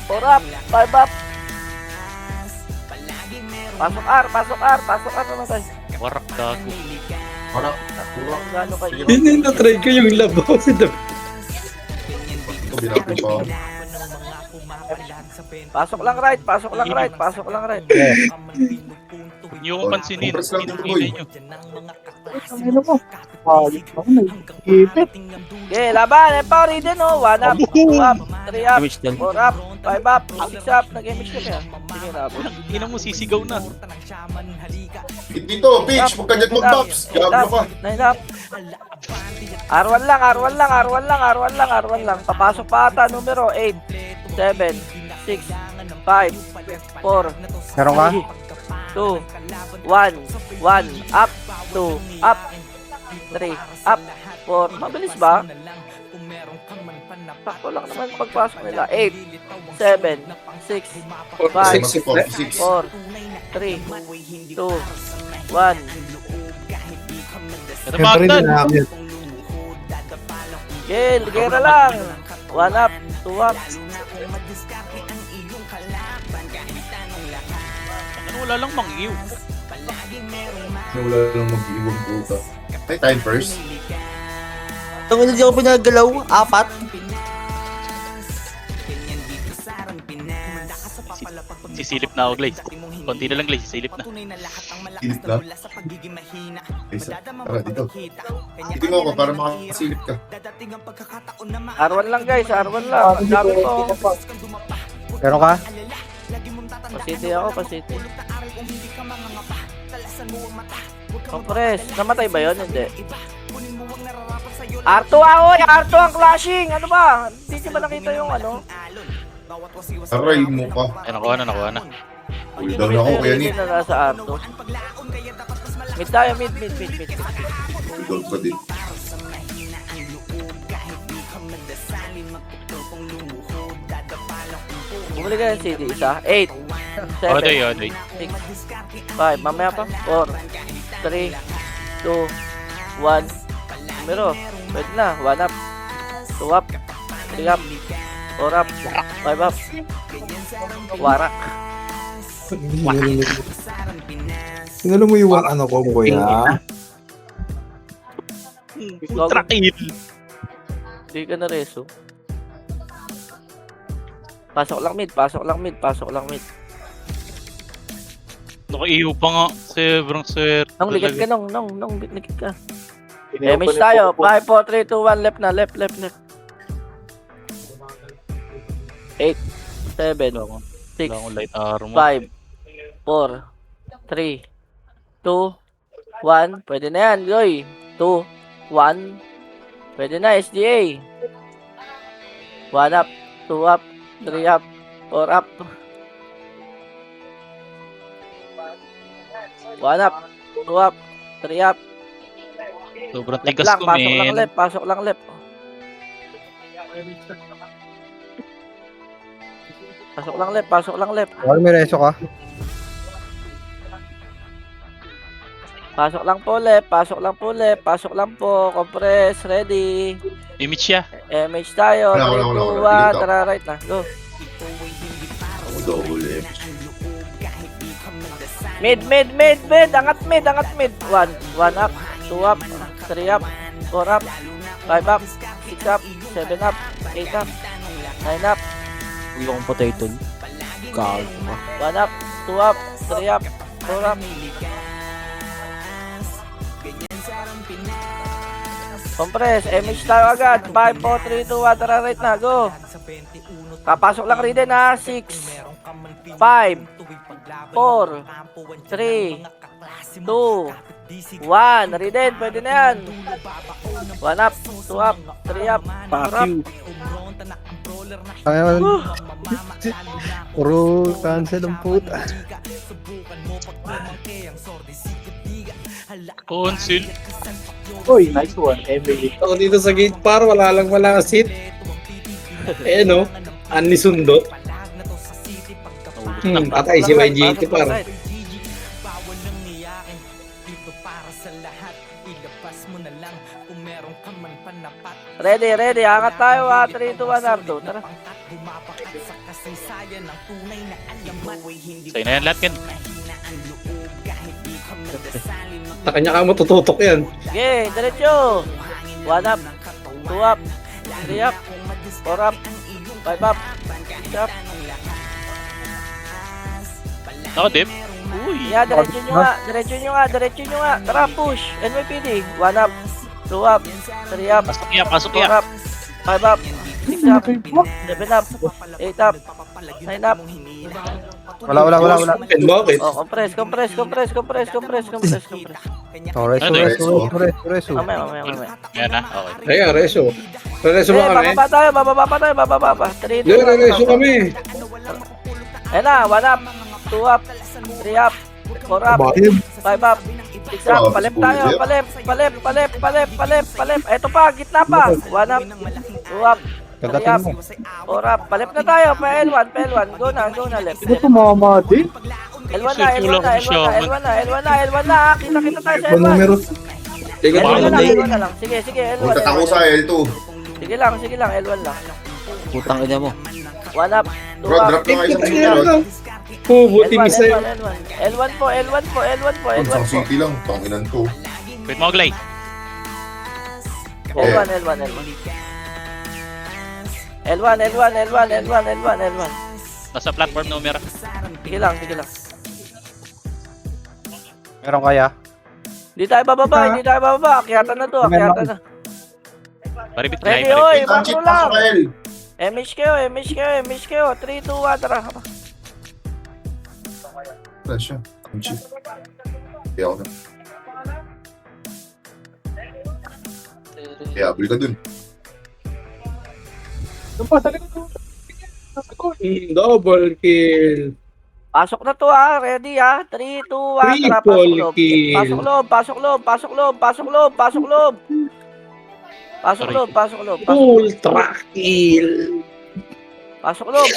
4 up, 5 up. Pasok R naman tayo. Warak gago. Gano'n kayo. Hindi na-try ko yung labaw sa dami. Ito, binapin pa. Pasok lang right. Huwag niyo akong pansinin. Compress lang dito, Kinangina boy. nyo. Okay, laban. Empower din oh. 1 up, 2 up, 3 up, Damage tol. 4 up, 5 up, 6 up. Nag-image ka kaya? Sige na po. Ina mo sisigaw na. Dito, Peach, huwag ka dyan mag-box. Gago ka. 9 up. R1 lang, R1 lang, R1 lang, R1 lang, R1 lang. Papasok pa ata numero 8, 7, 6, 5, 4, Meron ka? 2, 1, 1, up, 2, up, 3, up, 4. Mabilis ba? Sakto lang naman pagpasok nila. 8, 7, 6, 5, 46. 4, 3, 2, 1. Ito Siyempre Magdan. din nakakit. Gil, gera lang. 1 up, 2 up. Ano, wala lang mang-iw. Wala lang mag-iwang puta. Ay, time first. Ang hindi ako pinagalaw, 4. Sisilip na ako, Glaze. Konti na lang, Glaze. Sisilip na. Silip na. Ay, tara dito. Dito nga ako para makasilip ka. R1 lang guys, R1 lang. Ang dami ko. Meron ka? Pasiti ako, pasiti. Compress. Namatay ba yun? Hindi. R2 ako, R2 ang clashing. Ano ba? Hindi nyo ba nakita yung ano? Aray mo pa. Ay, nakuha na, nakuha na. Uy, down ako kaya ni. Na nasa R2. Mid tayo, mid. Uy, down pa din. Bumili ka ng CD, isa. 8, 7, Oday, oday. 6, 5, mamaya pa. 4, 3, 2, 1. Pero, pwede na. 1 up, 2 up, 3 up, 4 up, 5 up. Warak. Sinalo mo yung ano ko, kuya? Trakil. Hindi ka na reso. Pasok lang mid, pasok lang mid, pasok lang mid. Nakaiho pa nga. Sobrang swerte. Nung likit ka, nung likit ka. Damage tayo. 5, 4, 3, 2, 1, left na, left. 8, 7, 6, Wala akong light armor. 5, 4, 3, 2, 1. Pwede na yan, Goy. 2, 1. Pwede na, SDA. 1 up, 2 up, 3 up, 4 up. 1 up, 2 up, 3 up. Sobrang Left tigas lang, ko, pasok lang men. left, pasok lang left. Pasok lang left, pasok lang left. Wala, may reso ka? Pasok lang po left, pasok lang po left, pasok lang po. Compress, ready. Image siya. MH tayo. Wala, 3, wala, 2, wala. 1. Tara, right na. Go. Ako double eh. Mid. Angat mid. 1 up, 2 up, 3 up, 4 up, 5 up, 6 up, 7 up, 8 up, 9 up, Huwag akong potato. Gago pa. 1 up, 2 up, 3 up, 4 up. Compress, MH tayo agad. 5, 4, 3, 2, 1. Tara, right na. Go. Kapasok lang rin din ha. 6, 5, 4, 3, 2, 1. Riden, pwede na yan. 1 up, 2 up, 3 up, 4 up. Ayun. Puro cancel ang puta. Consul. Uy, nice one, Emily. Ako dito sa gate par, wala ka seat. Eh no, Anli Sundot. Patay si YGT par. Ready. Angat tayo ha. 3, 2, 1, R2. Tara. Sa'yo na yan lahat, Ken. Sa kanya ka matututok yan. Okay, diretso. 1 up, 2 up, 3 up, 4 up, 5 up, 6 up. Nakadip. Uy. Yeah, diretso nyo nga. Tara, push. NYPD. 1 up, 2 up, 3 up, Pasok niya. 4 up, 5 up, 6 6 up, 7 up, 8 up, 9 up. Wala. And bakit? Oh, compress. Reso. Mamaya. Yan na, okay. Ayan, reso. Reso ba kami? bababa pa. 3, 2, Reso kami. Ayan na, 1 up, 2 up, 3 up, 4 up, Bakit? 5 up, 6 up, palip tayo, palip. Eto pa, gitna pa. 1 up, 2 up, 3 Kagatin up, mo. 4 up. Palip na tayo, pa L1. Go na, left. Ito tumama din. L1 na. Kita tayo sa Ba L1. numero? Tingnan mo L1 lang. na lang. Sige, Huwag L1. tatako sa L2. Sige lang, L1 lang. Putang ina mo. 1 up, 2 Bro, up. drop na kayo sa Ayan sunod. lang. Buti L1 misa yun. po. Huwag sa city lang. Tanginan to. Wait mo, Glay. L1. Nasa platform numero. Sige lang. Meron kaya? Hindi tayo bababa. Akyatan na to. Paribit, Ready, Glay. oy. Tanchit, Macro lang. pasok ka L. MH kayo. 3, 2, 1, tara. Wala siya. Tanchit. Kaya ako na. Kaya abul ka dun. Double kill. Pasok na to ready 3, 2, 1, tara. Triple kill. Pasok loob. Ultra kill. Pasok loob.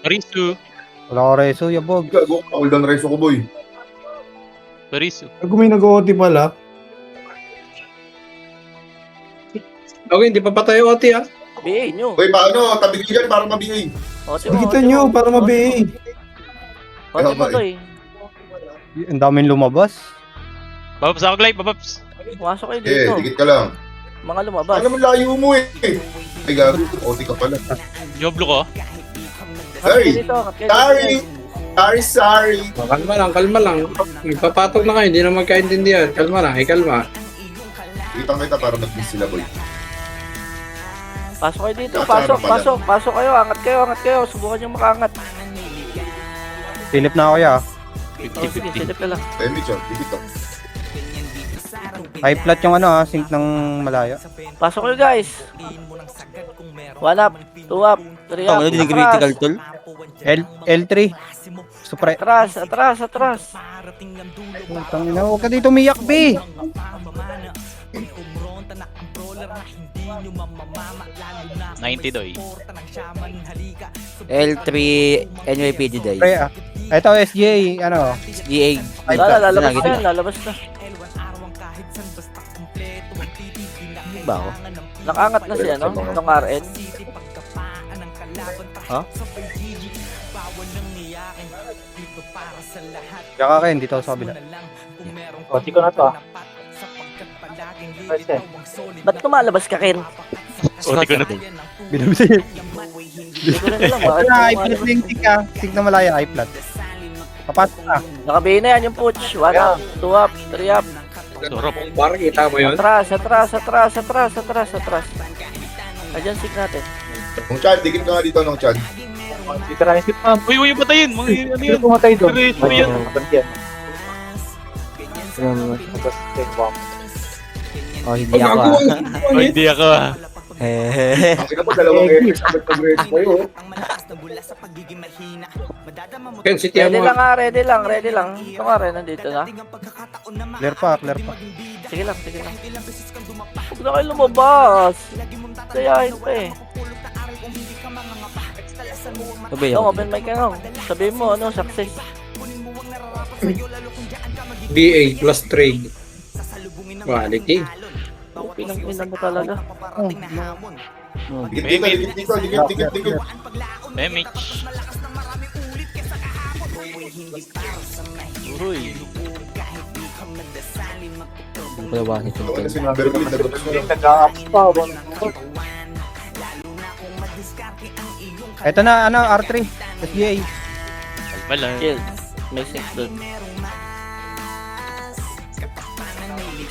Parisu. Wala ko reso, yabog. Gago ka. All down reso ko, boy. Parisu. Kung may nag-OT pala, Okay, hindi pa pa tayo ati BA nyo. Boy, paano? Tabi ko dyan para mabigay. nakita nyo para mabihi. Ote mo to Ang daming lumabas. Bababs ako, Glay. Bababs. Pumasok kayo Eh, dito. dikit ka lang. Mga lumabas. Ano naman layo mo eh? Ay, gago. OT ka pala. Joblo ko. Hey! Sorry. Sorry! Kalma lang. Magpapatog na kayo, hindi na magkaintindihan. Kalma lang, kalma. Kitang kita para mag-miss sila, boy. Pasok kayo dito. Pasok kayo. Angat kayo. Subukan nyo makaangat. Silip na ako ya. Sige, silip na lang. Ay, Mitchell, dikit ka. High flat yung sync ng malaya. Pasok kayo guys. 1 up, 2 up, 3 up. Tang ina, hindi critical tol. L3. Supre. Atras. Putang ina, huwag ka dito umiyak, B. $90 doy. L3 NYPD day. Pre, ito SJ, DA. Lalabas na. Ba ako? Nakaangat na si nung RN. Ha? Tsaka kayo, dito sa kabila. Ba't lumalabas ka, Ken? Oti ko na. Binabisi. Hindi ko rin alam. Bakit High lumalabas? flat yung sync sync na malaya, high flat. Kapat na. Nakabihin na yan yung putsch. 1 up, 2 up, 3 up. Sarap. Parang kita mo yun. Atras. Ayan, sig natin. Nung Chad, dikit ka nga dito nung Chad. Uy, patayin. Mga ano yun? Pumatay doon. Diretso yan. Oh, hindi ako Oh, hindi ako Hehehe. Ang ina po, dalawang epics agad pag-ready mo yun. Ken, sitiyan mo. Ready lang. Ito nga rin, nandito na. Clear pa. Sige lang. Huwag na kayo lumabas. Kayahin pa eh. Sabi Yung ako. open mic sabihin mo, success. BA plus trade. Quality. Pinang-pinan mo talaga. Dikit dito. MH. Uy. Hindi pala ba nito? Ano si number ulit, nagapos mo lang. Ito na, R3. SJ. Wala. Kill. May 6 doon.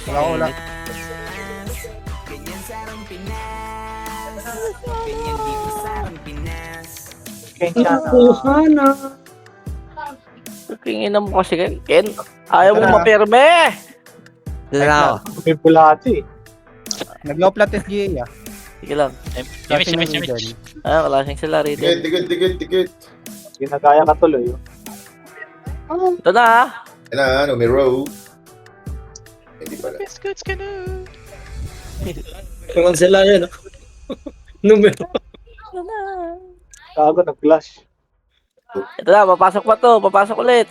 Wala. Ganyan dito sa ating Pinas. Kuhana. Tingin mo kasi Ken. Ayaw mo mapirme. Doon na ako. May bulati. Nag-low plat SGA ah. Sige lang. Image, image, image. Ah, kalasing sila rito. Tikit. Ginagaya ka tuloy. Ito na ha. Ano, may row. Hindi pala. Biscuits ka na. Kung sila yan. Numero. Ito na. Kago, nag-flash. Ito na, papasok pa to. Papasok ulit.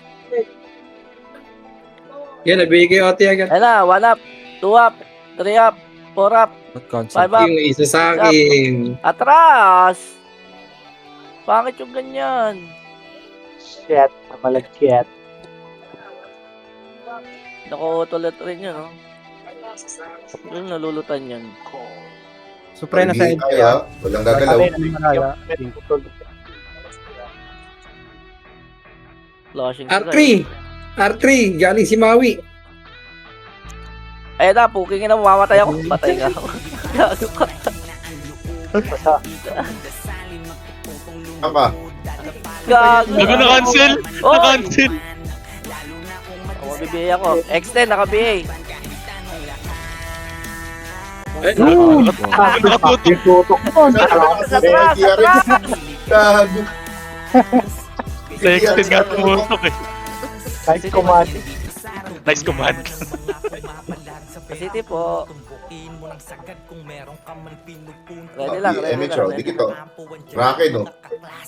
Yan, nabigay oti agad. Ayun na, 1 up, 2 up, 3 up, 4 up, Not consent. 5 up. Yung isa sa akin. Atras! Pangit yung ganyan. Shit, malagkit. Nakutulit rin yun, no? Yung nalulutan yan. Supre na sa Hindi SGA. kaya, walang gagalaw. Flashing sila. R3! R3! Galing si Maui. Ayun na, puking na, mamamatay ako. Patay ka ako. Gago ka. Apa? Gago. Gago na cancel. Oy! Na-cancel. Ako, BBA ako. X10, naka-BA. Eh, Nakatutok. Atras, atras, atras! Gago. Sa extend nga tumutok eh. Nice command. Nice command. City po. Ready lang, ready Image, lang. dikit to. Rake, no?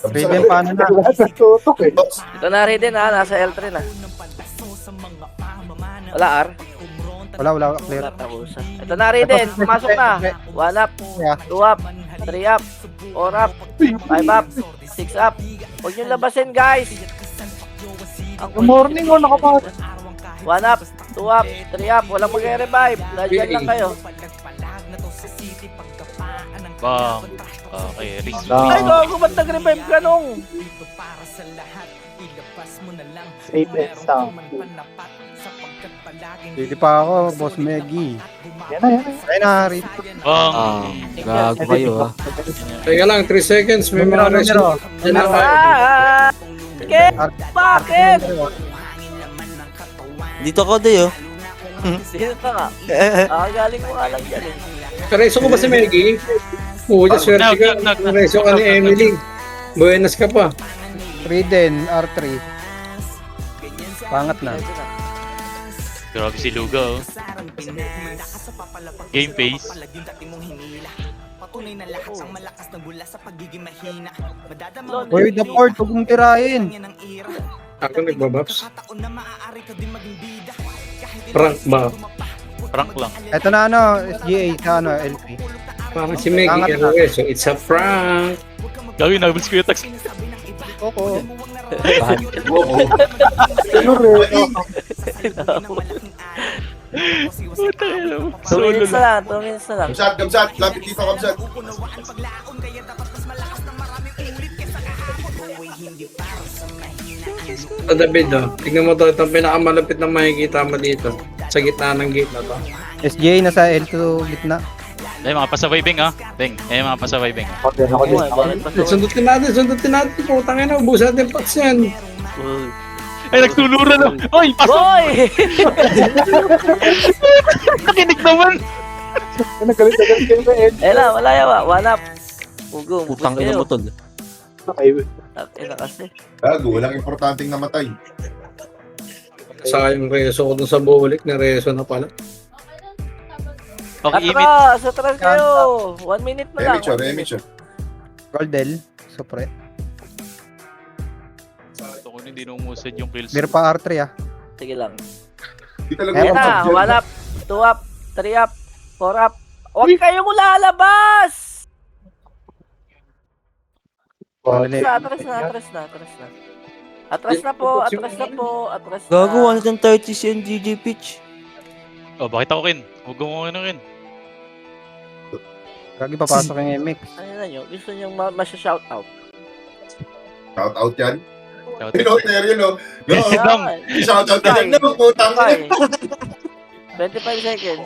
Raven paano na? Tutok eh. Ito na rin din ha, nasa L3 na. Wala R. Wala, clear. Wala tapusa. Ito na rin din, pumasok na. 1 up, 2 up, 3 up, 4 up, 5 up, 6 up. Huwag nyo labasin guys. Good morning, oh, nakapasok. 1 up, 2 up, 3 up. Walang mag-revive. Nandiyan lang kayo. Bang. Okay, risk. Ay, gago, ba't nag-revive ka nung? Safe and sound. Hindi pa ako, Boss Meggy. Ayun na, Harit. Bang. Gago kayo ha. Teka lang, 3 seconds. May Numero. Yan na. Ah! Bakit? Dito ako dayo. Sino ka nga? Galing mo nga lang dyan eh. Kareso ko ba si Meggy? Oo, just swerte ka. Kareso ka ni Emily. Buenas ka pa. Raiden, R3. Pangat na. Grabe si Luga oh. Game pace. Patunay na lahat ang malakas na gula sa pagiging mahina. Boy, the port, huwag mong tirahin. Ako nagbabaps. Kataon na maaari ka din maging bida. Prank ba? Prank lang. Ito na SGA sa LP. Parang si Meggy. So it's a prank. Gawin, nabils ko yung text. Oo. Puta ka 2 minutes na lang, 2 minutes na lang. Kamsat. Lapit dito, kamsat. Sa David, tignan mo to. Itong pinakamalapit na makikita mo dito. Sa gitna ng gate na to. SGA nasa L2 gitna. Ay, mga pasaway beng ha. Beng, ay mga pasaway beng. Bakit pa sa Sundutin natin. Putang ina, ubusan natin pats yan. Ay, nagtuluran na. Oy, pasok! Boy! Nakinig naman! Nagalit-galit kayo ba, Ed? Eh na, wala yawa. 1 up. Ugong, Putang ina mo tol. Ina kasi. Gago, walang importanteng namatay. Sayang reso ko dun sa bulik na reso na pala. Pag-imit. Atras kayo. 1 minute na lang. Image. Goldel, Supre. Ito ko hindi numusad yung kills. Clear pa R3 ah. Sige lang. Di talaga Ayan na, 1 up, 2 up, 3 up, 4 up. Huwag kayong lalabas! Atras na. Atras na po. Gago, 130 si NGJ pitch. Oh, bakit ako kin? Huwag mo ano kin. Kagi papasok yung MX. Ano na nyo? Gusto nyo masya-shoutout? Shout out yan. Shout You know, out. there, you know. Lang. Shout out yan. No, putang ina. 25 seconds.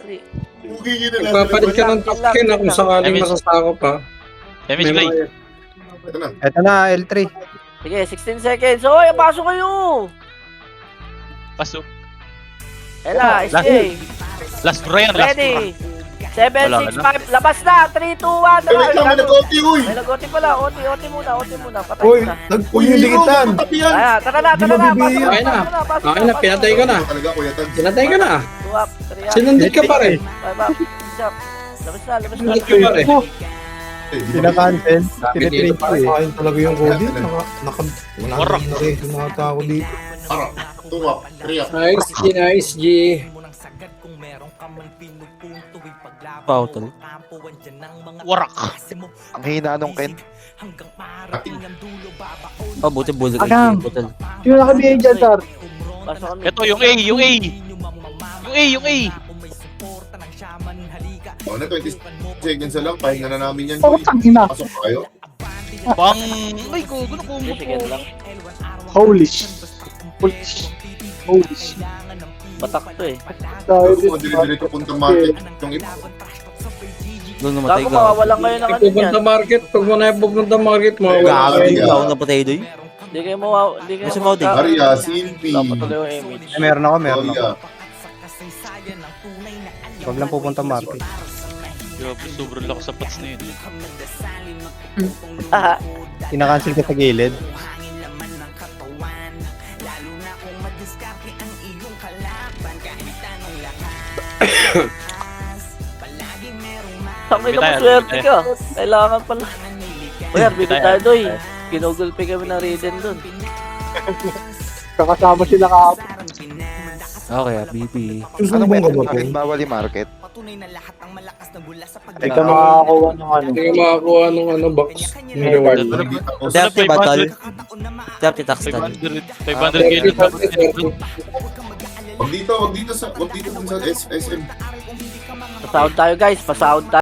3, Pugi yun na lang. Magpapalit ka ng token na kung sakaling nasasako pa. Damage Glay. Ito na. Eto na, L3. Sige, 16 seconds. Hoy, pasok kayo! Paso. Ayan na, SJ. Last bro yan, last bro. Ready? 7, 6, 5. Labas na! 3, 2, 1. Wait lang, may nag-OT, uy! May nag-OT pala. OT muna. Patay Uy, na. nagpuyo yung dikitan. Ayan, tara na. Di ba bibigyan? Okay na. Okay na, pinatay ko na. Talaga, Kuya Tag. Pinatay ko na. 2 up, 3 up. Sinundit ka pa rin. 5 up, 6 up. Labas na. Sinundit ka pa rin. Eh, di ba- Pinakancel. Tinitrade ko eh. Ayun talaga yung Cody. Wala Wara. na rin yung mga tao dito. Ara, 2 up, 3 up. Nice, G. Pautol. Warak. Ang hina nung Ken. Oh, buti bullet. Agang. Butal. Sino nakabigay dyan, Tar? Pasok kami. Ito, yung A. O na, 20 seconds na lang. Pahinga na namin yan. Oh, Uy. tangina. Pasok pa kayo. Bang. Ay, ko. Gulo ko. Sige lang. Holy shit. Holy shit. Batak to eh. Tapos mo, dire-diretso punta market. Yung iba. Doon namatay Gago, ka. mawawalan kayo ng ano yan. Pupunta market. Pag mo na yung pupunta market, Gago, mawawala hindi kayo. ako napatay doon. Hindi kayo mawaw... Hindi kayo Kasi Maudi. magka- Arya, Silvi. Dapat tuloy yung image. Meron ako. Toya. Huwag lang pupunta market. Grabe, sobrang lakas sa pats na yun. Ah, Kinakancel ka sa gilid. Tangin na Tayo, maswerte tayo. ka. Kailangan pala. Uy, RBB tayo doy. Ginugulpi kami ng Raiden dun. Kakasama sila kahapon. Okay, BB. Ano Susumbong ka ba bakit po? bawal yung market? Hindi ka makakakuha ng ano. Hindi ka makakuha ng ano box. Ng reward. Tapos, Dati battle. Dati tax tal. 500 kayo lang. wag dito dun sa SM. Pasahod tayo guys, pasahod tayo.